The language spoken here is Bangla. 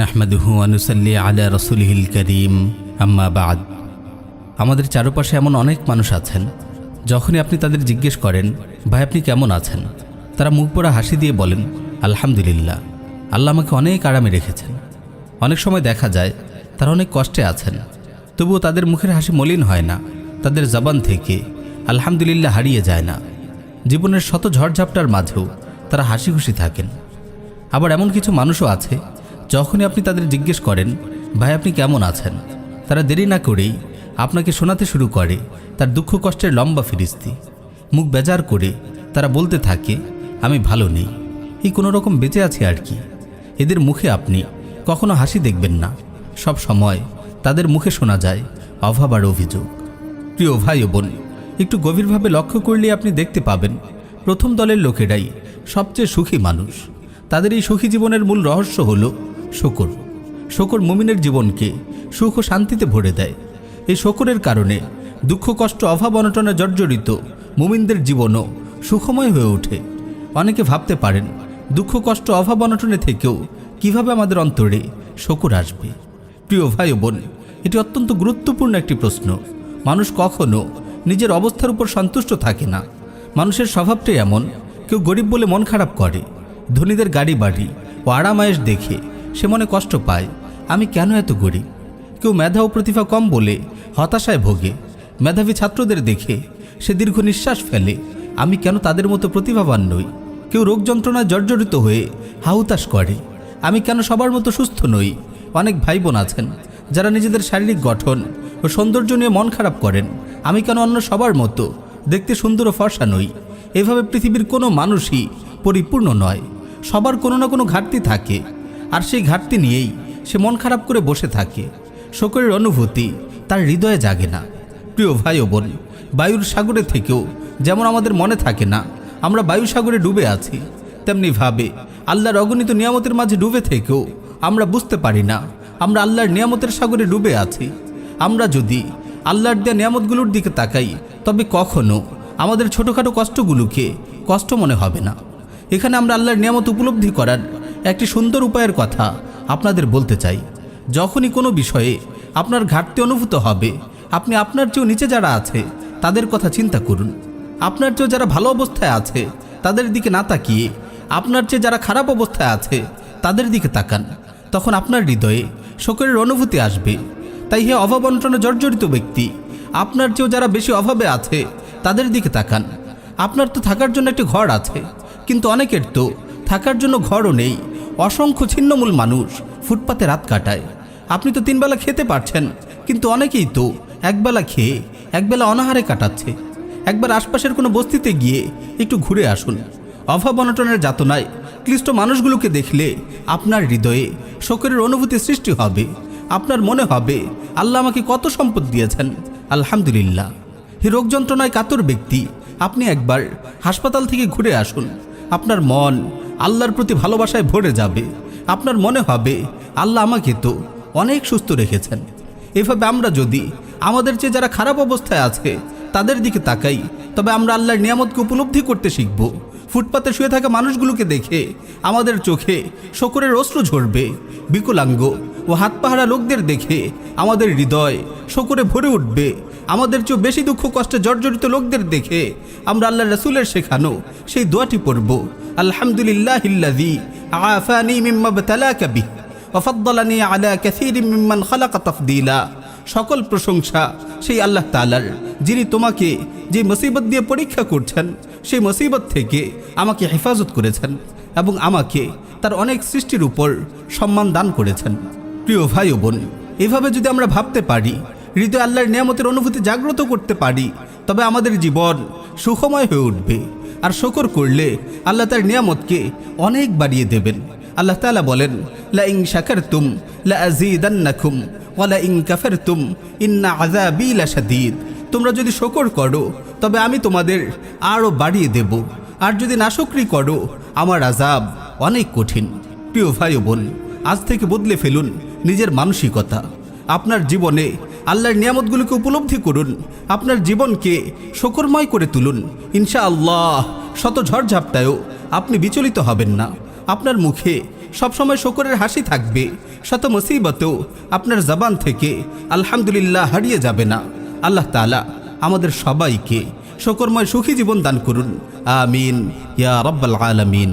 নাহমাদুহু ওয়া নুসাল্লি আলা রাসূলিহিল কারীম আম্মা বা'দ। আমাদের চারপাশে এমন অনেক মানুষ আছেন, যখনই আপনি তাদের জিজ্ঞেস করেন ভাই আপনি কেমন আছেন, তারা মুখ পোড়া হাসি দিয়ে বলেন আলহামদুলিল্লাহ, আল্লাহ আমাকে অনেক আরামে রেখেছেন। অনেক সময় দেখা যায় তারা অনেক কষ্টে আছেন, তবুও তাদের মুখের হাসি মলিন হয় না, তাদের জবান থেকে আলহামদুলিল্লাহ হারিয়ে যায় না। জীবনের শত ঝড়ঝাপটার মাঝেও তারা হাসি খুশি থাকেন। আবার এমন কিছু মানুষও আছে, যখনই আপনি তাদের জিজ্ঞেস করেন ভাই আপনি কেমন আছেন, তারা দেরি না করেই আপনাকে শোনাতে শুরু করে তার দুঃখ কষ্টের লম্বা ফিরিস্তি। মুখ বেজার করে তারা বলতে থাকে আমি ভালো নেই, এই কোনো রকম বেঁচে আছি আর কি। এদের মুখে আপনি কখনো হাসি দেখবেন না, সব সময় তাদের মুখে শোনা যায় অভাব আর অভিযোগ। প্রিয় ভাই ও বোন, একটু গভীরভাবে লক্ষ্য করলে আপনি দেখতে পাবেন প্রথম দলের লোকেরাই সবচেয়ে সুখী মানুষ। তাদের এই সুখী জীবনের মূল রহস্য হল শুকর। শুকর মুমিনের জীবনকে সুখ ও শান্তিতে ভরে দেয়। এই শুকরের কারণে দুঃখ কষ্ট অভাব অনটনে জর্জরিত মুমিনদের জীবনও সুখময় হয়ে ওঠে। অনেকে ভাবতে পারেন দুঃখ কষ্ট অভাব অনটনে থেকেও কিভাবে আমাদের অন্তরে শুকর আসবে। প্রিয় ভাই ও বোন, এটি অত্যন্ত গুরুত্বপূর্ণ একটি প্রশ্ন। মানুষ কখনো নিজের অবস্থার উপর সন্তুষ্ট থাকে না। মানুষের স্বভাবটাই এমন, কেউ গরিব বলে মন খারাপ করে, ধনীদের গাড়ি বাড়ি ও আরামায়েশ দেখে সে মনে কষ্ট পায় আমি কেন এত গরিব। কেউ মেধা ও প্রতিভা কম বলে হতাশায় ভোগে, মেধাবী ছাত্রদের দেখে সে দীর্ঘ নিঃশ্বাস ফেলে আমি কেন তাদের মতো প্রতিভাবান নই। কেউ রোগ যন্ত্রণায় জর্জরিত হয়ে হাহুতাশ করে আমি কেন সবার মতো সুস্থ নই। অনেক ভাই বোন আছেন যারা নিজেদের শারীরিক গঠন ও সৌন্দর্য নিয়ে মন খারাপ করেন আমি কেন অন্য সবার মতো দেখতে সুন্দর ও ফর্সা নই। এভাবে পৃথিবীর কোনো মানুষই পরিপূর্ণ নয়, সবার কোনো না কোনো ঘাটতি থাকে, আর সেই ঘাটতি নিয়েই সে মন খারাপ করে বসে থাকে। শুকরের অনুভূতি তার হৃদয়ে জাগে না। প্রিয় ভাই ও বোন, বায়ুর সাগরে থেকেও যেমন আমাদের মনে থাকে না আমরা বায়ু সাগরে ডুবে আছি, তেমনিভাবে আল্লাহর অগণিত নিয়ামতের মাঝে ডুবে থেকেও আমরা বুঝতে পারি না আমরা আল্লাহর নিয়ামতের সাগরে ডুবে আছি। আমরা যদি আল্লাহর দেয়া নিয়ামতগুলোর দিকে তাকাই তবে কখনো আমাদের ছোটোখাটো কষ্টগুলোকে কষ্ট মনে হবে না। এখানে আমরা আল্লাহর নিয়ামত উপলব্ধি করার একটি সুন্দর উপায়ের কথা আপনাদের বলতে চাই। যখনই কোনো বিষয়ে আপনার ঘাটতি অনুভূত হবে আপনি আপনার চেয়েও নিচে যারা আছে তাদের কথা চিন্তা করুন। আপনার চেয়েও যারা ভালো অবস্থায় আছে তাদের দিকে না তাকিয়ে আপনার চেয়ে যারা খারাপ অবস্থায় আছে তাদের দিকে তাকান। তখন আপনার হৃদয়ে শুকরের অনুভূতি আসবে। তাই হে অভাব অনটনে জর্জরিত ব্যক্তি, আপনার চেয়েও যারা বেশি অভাবে আছে তাদের দিকে তাকান। আপনার তো থাকার জন্য একটি ঘর আছে, কিন্তু অনেকের তো থাকার জন্য ঘরও নেই। অসংখ্য ছিন্নমূল মানুষ ফুটপাতে রাত কাটায়। আপনি তো 3 বেলা খেতে পারছেন, কিন্তু অনেকেই তো একবেলা খেয়ে একবেলা অনাহারে কাটাচ্ছে। একবার আশপাশের কোনো বস্তিতে গিয়ে একটু ঘুরে আসুন। অভাব অনটনের যাতনায় ক্লিষ্ট মানুষগুলোকে দেখলে আপনার হৃদয়ে শুকরের অনুভূতি সৃষ্টি হবে। আপনার মনে হবে আল্লাহ আমাকে কত সম্পদ দিয়েছেন, আলহামদুলিল্লাহ। হে রোগ যন্ত্রণায় কাতর ব্যক্তি, আপনি একবার হাসপাতাল থেকে ঘুরে আসুন। আপনার মন আল্লাহর প্রতি ভালোবাসায় ভরে যাবে। আপনার মনে হবে আল্লাহ আমাকে তো অনেক সুস্থ রেখেছেন। এভাবে আমরা যদি আমাদের চেয়ে যারা খারাপ অবস্থায় আছে তাদের দিকে তাকাই তবে আমরা আল্লাহর নিয়ামতকে উপলব্ধি করতে শিখব। ফুটপাতে শুয়ে থাকা মানুষগুলোকে দেখে আমাদের চোখে শুকরের অশ্রু ঝরবে। বিকলাঙ্গ ও হাতপাহারা লোকদের দেখে আমাদের হৃদয় শুকরে ভরে উঠবে। আমাদের চেয়ে বেশি দুঃখ কষ্টে জর্জরিত লোকদের দেখে আমরা আল্লাহ রাসূলের শেখানো সেই দোয়াটি পড়ব, আলহামদুলিল্লাহিল্লাযী আফানি মিম্মা বতালাকা বিহি ওয়া ফাদ্দালানি আলা কাসীরিম মিম্মান খালাকা তাফদীলা। সকল প্রশংসা সেই আল্লাহ তাআলার, যিনি তোমাকে যে মুসিবত দিয়ে পরীক্ষা করছেন সেই মুসিবত থেকে আমাকে হেফাজত করেছেন এবং আমাকে তার অনেক সৃষ্টির উপর সম্মান দান করেছেন। প্রিয় ভাই ও বোন, এভাবে যদি আমরা ভাবতে পারি, হৃদয় আল্লাহর নিয়ামতের অনুভূতি জাগ্রত করতে পারি, তবে আমাদের জীবন সুখময় হয়ে উঠবে। আর শুকর করলে আল্লাহ তার নিয়ামতকে অনেক বাড়িয়ে দেবেন। আল্লাহ তাআলা বলেন, লা ইন শাকারতুম লা আযীদান্নাকুম ওয়া লা ইন কাফারতুম ইন্না আযাবী লাশাদীদ। তোমরা যদি শুকর করো তবে আমি তোমাদের আরও বাড়িয়ে দেব, আর যদি নাশুকরি করো আমার আযাব অনেক কঠিন। প্রিয় ভাই ও বোন, আজ থেকে বদলে ফেলুন নিজের মানসিকতা। আপনার জীবনে আল্লাহর নিয়ামতগুলোকে উপলব্ধি করুন, আপনার জীবনকে শুকরময় করে তুলুন। ইনশাআল্লাহ শত ঝড়ঝাপটায়ও আপনি বিচলিত হবেন না। আপনার মুখে সবসময় শুকরের হাসি থাকবে, শত মুসিবতও আপনার জবান থেকে আলহামদুলিল্লাহ হারিয়ে যাবে না। আল্লাহ তাআলা আমাদের সবাইকে শুকরময় সুখী জীবন দান করুন। আমিন ইয়া রাব্বাল আলামিন।